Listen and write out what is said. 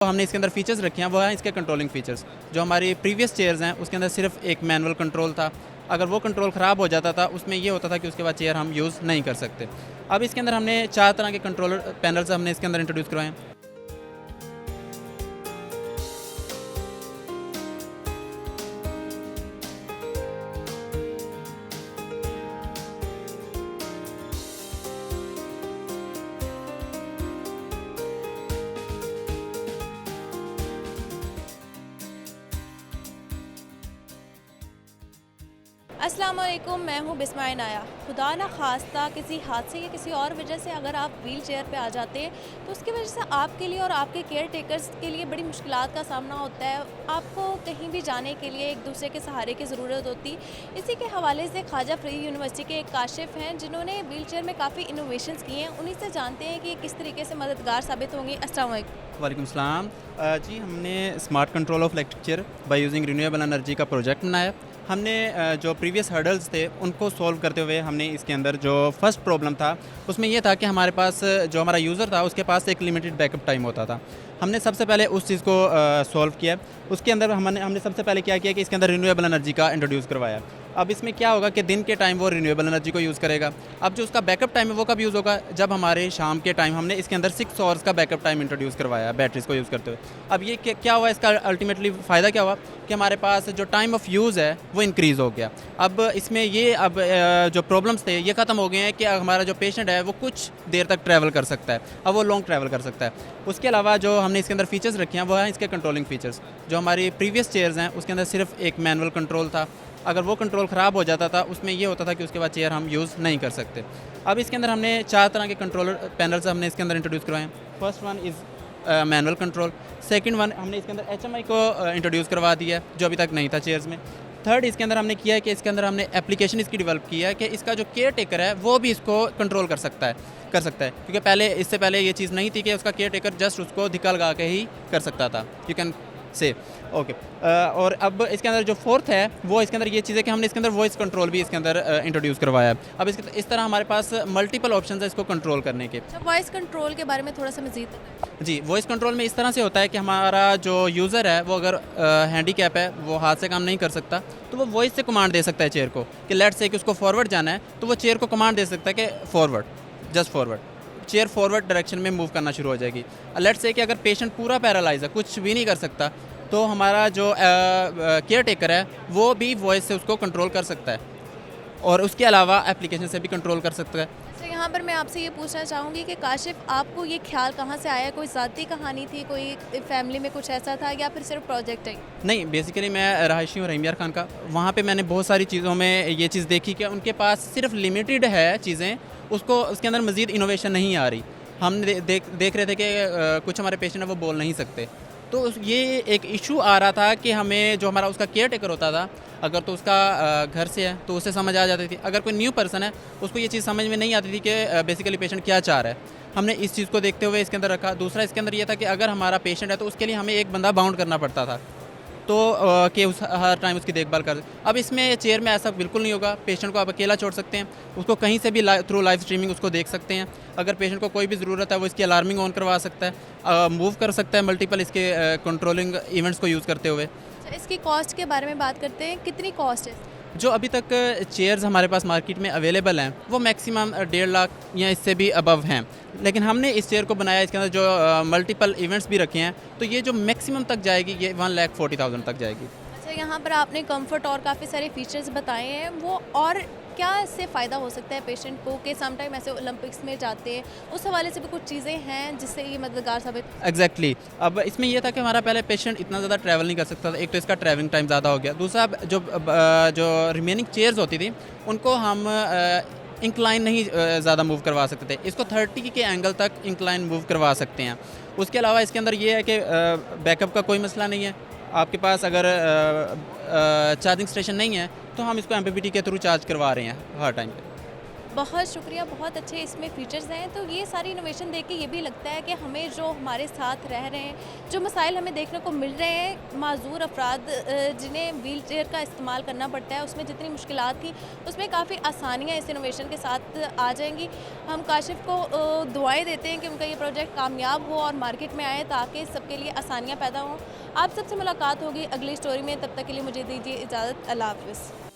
तो हमने इसके अंदर फीचर्स रखे हैं वो हैं इसके कंट्रोलिंग फीचर्स। जो हमारी प्रीवियस चेयर्स हैं उसके अंदर सिर्फ एक मैनुअल कंट्रोल था। अगर वो कंट्रोल ख़राब हो जाता था उसमें ये होता था कि उसके बाद चेयर हम यूज़ नहीं कर सकते। अब इसके अंदर हमने 4 तरह के कंट्रोलर पैनल्स हमने इसके अंदर इंट्रोड्यूस करवाए हैं। अस्सलाम वालेकुम, मैं हूँ बिस्मा नाया। खुदा ना खास्ता किसी हादसे या किसी और वजह से अगर आप व्हील चेयर पर आ जाते हैं तो उसकी वजह से आपके लिए और आपके केयर टेकर्स के लिए बड़ी मुश्किलात का सामना होता है। आपको कहीं भी जाने के लिए एक दूसरे के सहारे की ज़रूरत होती। इसी के हवाले से ख्वाजा फरीद यूनिवर्सिटी के एक काशिफ हैं जिन्होंने व्हील चेयर में काफ़ी इनोवेशंस किए हैं। उन्हीं से जानते हैं कि किस तरीके से मददगार साबित होंगी। अस्सलाम वालेकुम। वालेकुम सलाम। जी, हमने smart control of electric chair by using renewable energy का प्रोजेक्ट बनाया। हमने जो प्रीवियस हर्डल्स थे उनको सॉल्व करते हुए हमने इसके अंदर जो फर्स्ट प्रॉब्लम था उसमें ये था कि हमारे पास जो हमारा यूज़र था उसके पास एक लिमिटेड बैकअप टाइम होता था। हमने सबसे पहले उस चीज़ को सॉल्व किया। उसके अंदर हमने सबसे पहले क्या किया कि इसके अंदर रिन्यूएबल एनर्जी का इंट्रोड्यूस करवाया। अब इसमें क्या होगा कि दिन के टाइम वो रिन्यूएबल एनर्जी को यूज़ करेगा। अब जो उसका बैकअप टाइम है वो कब यूज़ होगा, जब हमारे शाम के टाइम हमने इसके अंदर 6 आवर्स का बैकअप टाइम इंट्रोड्यूस करवाया बैटरीज़ को यूज़ करते हुए। अब ये क्या हुआ, इसका अल्टीमेटली फ़ायदा क्या हुआ कि हमारे पास जो टाइम ऑफ यूज़ है वो इंक्रीज़ हो गया। अब इसमें ये जो प्रॉब्लम्स थे ये ख़त्म हो गए हैं कि हमारा जो पेशेंट है वो कुछ देर तक ट्रैवल कर सकता है, अब वो लॉन्ग ट्रैवल कर सकता है। उसके अलावा जो हमने इसके अंदर फीचर्स रखे हैं वो हैं इसके कंट्रोलिंग फीचर्स। जो हमारी प्रीवियस चेयर्स हैं उसके अंदर सिर्फ एक मैनुअल कंट्रोल था। अगर वो कंट्रोल ख़राब हो जाता था उसमें ये होता था कि उसके बाद चेयर हम यूज़ नहीं कर सकते। अब इसके अंदर हमने 4 तरह के कंट्रोलर पैनल्स हमने इसके अंदर इंट्रोड्यूस करवाए हैं। First one is manual control. Second one हमने इसके अंदर HMI को इंट्रोड्यूस करवा दिया है जो अभी तक नहीं था चेयर्स में। थर्ड इसके अंदर हमने किया है कि इसके अंदर हमने एप्लीकेशन इसकी डेवलप की है कि इसका जो केयर टेकर है वो भी इसको कंट्रोल कर सकता है क्योंकि इससे पहले ये चीज़ नहीं थी कि उसका केयर टेकर जस्ट उसको धिक्का लगा के ही कर सकता था। You can say okay. और अब इसके अंदर जो फोर्थ है वो इसके अंदर ये चीज़ है कि हमने इसके अंदर वॉइस कंट्रोल भी इसके अंदर इंट्रोड्यूस करवाया है। अब इस तरह हमारे पास मल्टीपल ऑप्शन है इसको कंट्रोल करने के। वॉइस कंट्रोल के बारे में थोड़ा सा मज़ीद बताएं। जी, वॉइस कंट्रोल में इस तरह से होता है कि हमारा जो यूज़र है वो अगर हैंडीकैप है, वो हाथ से काम नहीं कर सकता, तो वो वॉइस से कमांड दे सकता है चेयर को कि लेट्स से कि उसको फॉरवर्ड जाना है तो वो चेयर को कमांड दे सकता है कि forward, just forward. Chair forward direction में मूव करना शुरू हो जाएगी। लेट्स से कि अगर पेशेंट पूरा पैरालाइज है, कुछ भी नहीं कर सकता, तो हमारा जो केयर टेकर है वो भी वॉइस से उसको कंट्रोल कर सकता है और उसके अलावा एप्लीकेशन से भी कंट्रोल कर सकता है। तो यहाँ पर मैं आपसे ये पूछना चाहूँगी कि काशिफ आपको ये ख्याल कहाँ से आया? कोई ज़ाती कहानी थी, कोई फैमिली में कुछ ऐसा था या फिर सिर्फ प्रोजेक्ट है? नहीं, बेसिकली मैं रहायशी हूँ रहीम यार खान का। वहाँ पे मैंने बहुत सारी चीज़ों में ये चीज़ देखी कि उनके पास सिर्फ लिमिटेड है चीज़ें, उसके अंदर मज़ीद इनोवेशन नहीं आ रही। हम देख रहे थे कि कुछ हमारे पेशेंट है वो बोल नहीं सकते, तो ये एक इशू आ रहा था कि हमें जो हमारा उसका केयर टेकर होता था, अगर तो उसका घर से है तो उसे समझ आ जाती थी। अगर कोई न्यू पर्सन है उसको ये चीज़ समझ में नहीं आती थी कि बेसिकली पेशेंट क्या चाह रहा है। हमने इस चीज़ को देखते हुए इसके अंदर रखा। दूसरा इसके अंदर ये था कि अगर हमारा पेशेंट है तो उसके लिए हमें एक बंदा बाउंड करना पड़ता था, तो कि उस हर टाइम उसकी देखभाल कर। अब इसमें चेयर में ऐसा बिल्कुल नहीं होगा। पेशेंट को आप अकेला छोड़ सकते हैं, उसको कहीं से भी थ्रू लाइव स्ट्रीमिंग उसको देख सकते हैं। अगर पेशेंट को कोई भी ज़रूरत है वो इसकी अलार्मिंग ऑन करवा सकता है, मूव कर सकता है मल्टीपल इसके कंट्रोलिंग इवेंट्स को यूज़ करते हुए। अच्छा, इसकी कॉस्ट के बारे में बात करते हैं, कितनी कॉस्ट है? जो अभी तक चेयर्स हमारे पास मार्केट में अवेलेबल हैं वो मैक्सिमम 1.5 लाख या इससे भी अबव हैं, लेकिन हमने इस चेयर को बनाया, इसके अंदर जो मल्टीपल इवेंट्स भी रखे हैं, तो ये जो मैक्सिमम तक जाएगी ये 1,40,000 तक जाएगी। अच्छा, यहाँ पर आपने कंफर्ट और काफ़ी सारे फीचर्स बताए हैं, वो और क्या इससे फ़ायदा हो सकता है पेशेंट को कि समटाइम ऐसे ओलंपिक्स में जाते हैं, उस हवाले से भी कुछ चीज़ें हैं जिससे ये मददगार साबित? एग्जैक्टली। अब इसमें यह था कि हमारा पहले पेशेंट इतना ज़्यादा ट्रैवल नहीं कर सकता था। एक तो इसका ट्रैवलिंग टाइम ज़्यादा हो गया, दूसरा जो रिमेनिंग चेयर्स होती थी उनको हम इंक्लाइन नहीं ज़्यादा मूव करवा सकते थे। इसको 30 के एंगल तक इंक्लाइन मूव करवा सकते हैं। उसके अलावा इसके अंदर ये है कि बैकअप का कोई मसला नहीं है। आपके पास अगर चार्जिंग स्टेशन नहीं है तो हम इसको MPPT के थ्रू चार्ज करवा रहे हैं हर टाइम पे। बहुत शुक्रिया, बहुत अच्छे इसमें फ़ीचर्स हैं। तो ये सारी इनोवेशन देख के ये भी लगता है कि हमें जो हमारे साथ रह रहे हैं, जो मसाइल हमें देखने को मिल रहे हैं, माज़ूर अफ़राद जिन्हें व्हील चेयर का इस्तेमाल करना पड़ता है, उसमें जितनी मुश्किलात थी, उसमें काफ़ी आसानियाँ इस इनोवेशन के साथ आ जाएँगी। हम काशिफ़ को दुआएँ देते हैं कि उनका ये प्रोजेक्ट कामयाब हो और मार्केट में आए, ताकि सबके लिए आसानियाँ पैदा हों। आप सबसे मुलाकात होगी अगली स्टोरी में, तब तक के लिए मुझे दीजिए इजाज़त। अल्लाह हाफ़िज़।